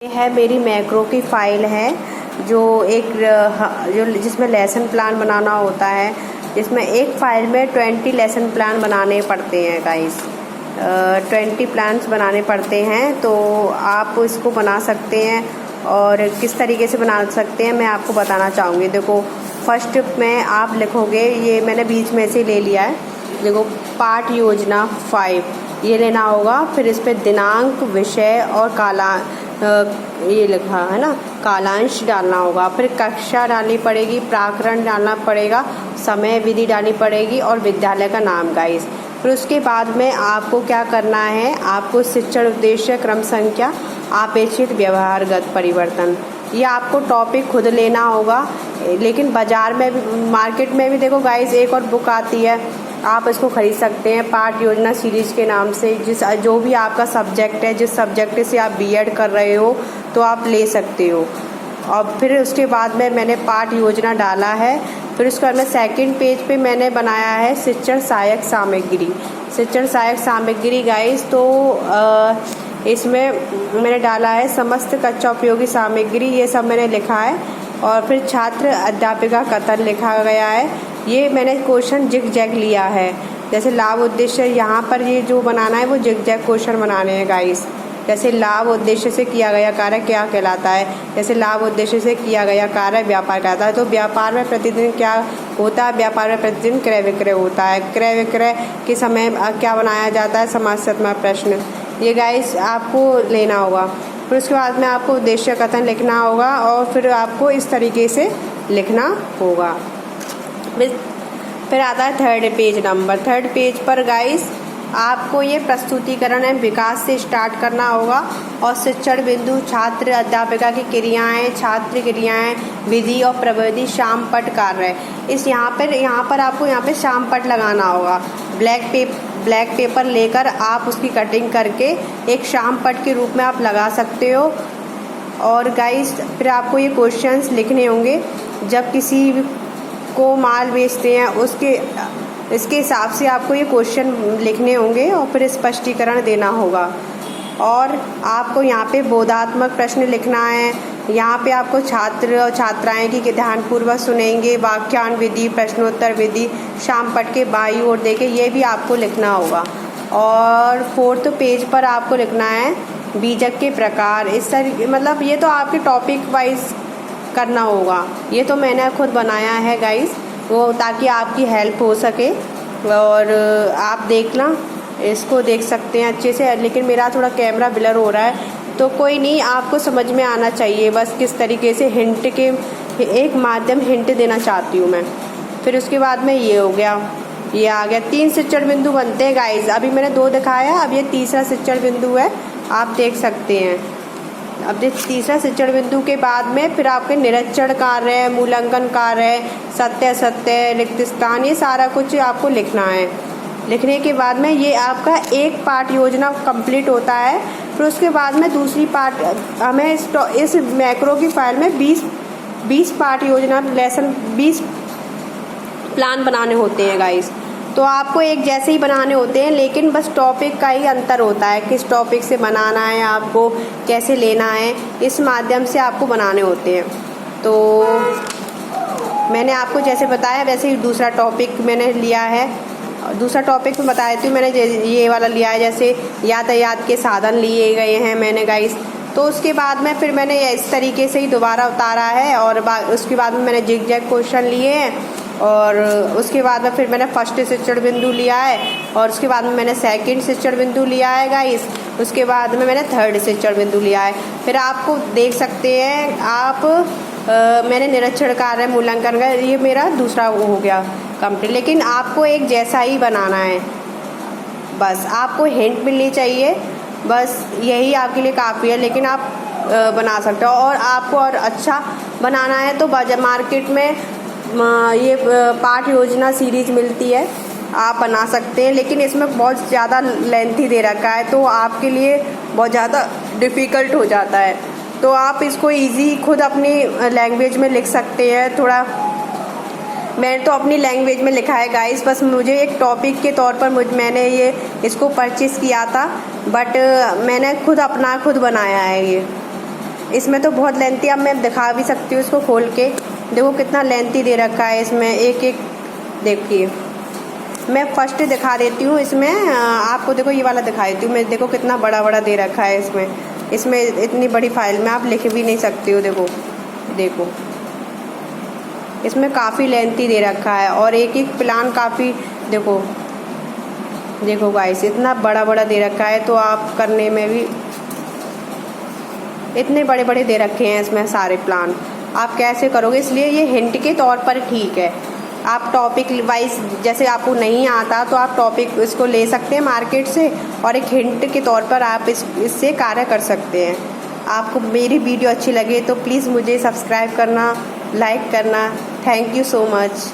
ये है मेरी मैक्रो की फ़ाइल है जो जिसमें लेसन प्लान बनाना होता है, जिसमें एक फ़ाइल में 20 लेसन प्लान बनाने पड़ते हैं गाइस। 20 प्लान्स बनाने पड़ते हैं, तो आप इसको बना सकते हैं। और किस तरीके से बना सकते हैं मैं आपको बताना चाहूँगी। देखो, फर्स्ट में आप लिखोगे, ये मैंने बीच में से ले लिया है। देखो, पाठ योजना 5 ये लेना होगा। फिर इस पर दिनांक, विषय और ये लिखा है ना, कालांश डालना होगा। फिर कक्षा डालनी पड़ेगी, प्रकरण डालना पड़ेगा, समय, विधि डालनी पड़ेगी और विद्यालय का नाम गाइस। फिर उसके बाद में आपको क्या करना है, आपको शिक्षण उद्देश्य, क्रम संख्या, अपेक्षित व्यवहारगत परिवर्तन, ये आपको टॉपिक खुद लेना होगा। लेकिन बाज़ार में भी, मार्केट में भी देखो गाइस, एक और बुक आती है, आप इसको खरीद सकते हैं पाठ योजना सीरीज के नाम से। जो भी आपका सब्जेक्ट है, जिस सब्जेक्ट से आप बीएड कर रहे हो तो आप ले सकते हो। और फिर उसके बाद में मैंने पाठ योजना डाला है। फिर उसके बाद में सेकंड पेज पे मैंने बनाया है शिक्षण सहायक सामग्री। शिक्षण सहायक सामग्री गाइस, तो इसमें मैंने डाला है समस्त कक्षा उपयोगी सामग्री, ये सब मैंने लिखा है। और फिर छात्र अध्यापिका कथन लिखा गया है। ये मैंने क्वेश्चन जिग जैग लिया है। जैसे लाभ उद्देश्य, यहाँ पर ये जो बनाना है वो जिग जैग क्वेश्चन बनाने हैं गाइस। जैसे लाभ उद्देश्य से किया गया कार्य क्या कहलाता है, जैसे लाभ उद्देश्य से किया गया कार्य व्यापार कहलाता है। तो व्यापार में प्रतिदिन क्या होता है, व्यापार में प्रतिदिन क्रय विक्रय होता है। क्रय विक्रय के समय क्या बनाया जाता है, समासात्मक प्रश्न, ये गाइस आपको लेना होगा। फिर उसके बाद में आपको उद्देश्य कथन लिखना होगा और फिर आपको इस तरीके से लिखना होगा। फिर आता है third page number. Third page पर गाइस आपको ये प्रस्तुतिकरण है विकास से स्टार्ट करना होगा। और शिक्षण बिंदु, छात्र अध्यापिका की क्रियाएं, छात्र क्रियाएं, विधि और प्रविधि, शाम पट कार्य। यहाँ पर आपको यहाँ पे शाम पट लगाना होगा। ब्लैक पेपर लेकर आप उसकी कटिंग करके एक शाम पट के रूप में आप लगा सकते हो। और गाइस फिर आपको ये क्वेश्चंस लिखने होंगे। जब किसी को माल बेचते हैं इसके हिसाब से आपको ये क्वेश्चन लिखने होंगे और फिर स्पष्टीकरण देना होगा। और आपको यहाँ पे बोधात्मक प्रश्न लिखना है। यहाँ पे आपको छात्र और छात्राएं की ध्यानपूर्वक सुनेंगे, वाक्यान विधि, प्रश्नोत्तर विधि, शाम पट के बाईं ओर देखे, ये भी आपको लिखना होगा। और फोर्थ पेज पर आपको लिखना है बीजक के प्रकार। इस तरीके, मतलब ये तो आपके टॉपिक वाइज करना होगा। ये तो मैंने खुद बनाया है गाइस, वो ताकि आपकी हेल्प हो सके। और आप देखना, इसको देख सकते हैं अच्छे से। लेकिन मेरा थोड़ा कैमरा ब्लर हो रहा है, तो कोई नहीं, आपको समझ में आना चाहिए बस किस तरीके से हिंट के एक माध्यम हिंट देना चाहती हूँ मैं। फिर उसके बाद में ये हो गया, ये आ गया। 3 शिक्षण बिंदु बनते हैं गाइस। अभी मैंने 2 दिखाया, अब ये तीसरा शिक्षण बिंदु है, आप देख सकते हैं। अब ये तीसरा शिक्षण बिंदु के बाद में फिर आपके निरीक्षण कार्य, मूल्यांकन कार्य, सत्य असत्य, रिक्त स्थान, ये सारा कुछ आपको लिखना है। लिखने के बाद में ये आपका एक पाठ योजना कंप्लीट होता है। फिर उसके बाद में दूसरी पाठ, हमें इस मैक्रो की फाइल में 20 पाठ योजना लेसन 20 प्लान बनाने होते हैं गाइस। तो आपको एक जैसे ही बनाने होते हैं, लेकिन बस टॉपिक का ही अंतर होता है, किस टॉपिक से बनाना है, आपको कैसे लेना है, इस माध्यम से आपको बनाने होते हैं। तो मैंने आपको जैसे बताया वैसे ही दूसरा टॉपिक मैंने लिया है। दूसरा टॉपिक में बताया थी मैंने, ये वाला लिया है, जैसे यातायात के साधन लिए गए हैं मैंने गाइस। तो उसके बाद में फिर मैंने इस तरीके से ही दोबारा उतारा है। और उसके बाद में मैंने जिग जैग क्वेश्चन लिए हैं। और उसके बाद में फिर मैंने फर्स्ट शिक्षण बिंदु लिया है। और उसके बाद में मैंने सेकंड शिक्षण बिंदु लिया है गाइस। उसके बाद में मैंने थर्ड शिक्षण बिंदु लिया है। फिर आपको देख सकते हैं आप, मैंने निरीक्षण कार्य, मूल्यांकन का, ये मेरा दूसरा वो हो गया कंप्लीट। लेकिन आपको एक जैसा ही बनाना है, बस आपको हिंट मिलनी चाहिए, बस यही आपके लिए काफ़ी है। लेकिन आप बना सकते हो। और आपको और अच्छा बनाना है तो मार्केट में ये पाठ योजना सीरीज मिलती है, आप बना सकते हैं। लेकिन इसमें बहुत ज़्यादा लेंथी दे रखा है, तो आपके लिए बहुत ज़्यादा डिफ़िकल्ट हो जाता है। तो आप इसको इजी खुद अपनी लैंग्वेज में लिख सकते हैं। थोड़ा मैंने तो अपनी लैंग्वेज में लिखा है गाइस, बस मुझे एक टॉपिक के तौर पर मैंने इसको परचेज़ किया था, बट मैंने खुद बनाया है ये। इसमें तो बहुत लेंथी, अब मैं दिखा भी सकती हूँ इसको खोल के। देखो कितना लेंथी दे रखा है इसमें, एक एक देखिए। मैं फर्स्ट दिखा देती हूँ इसमें आपको, देखो ये वाला दिखा देती हूँ मैं। देखो कितना बड़ा बड़ा दे रखा है इसमें इतनी बड़ी फाइल में आप लिख भी नहीं सकती हो। देखो देखो इसमें काफ़ी लेंथी दे रखा है और एक एक प्लान काफ़ी, देखो देखो गाइस इतना बड़ा बड़ा दे रखा है, तो आप करने में भी इतने बड़े बड़े दे रखे हैं इसमें सारे प्लान, आप कैसे करोगे। इसलिए ये हिंट के तौर पर ठीक है। आप टॉपिक वाइज जैसे आपको नहीं आता तो आप टॉपिक इसको ले सकते हैं मार्केट से, और एक हिंट के तौर पर आप इससे कार्य कर सकते हैं। आपको मेरी वीडियो अच्छी लगे तो प्लीज़ मुझे सब्सक्राइब करना, लाइक करना। Thank you so much.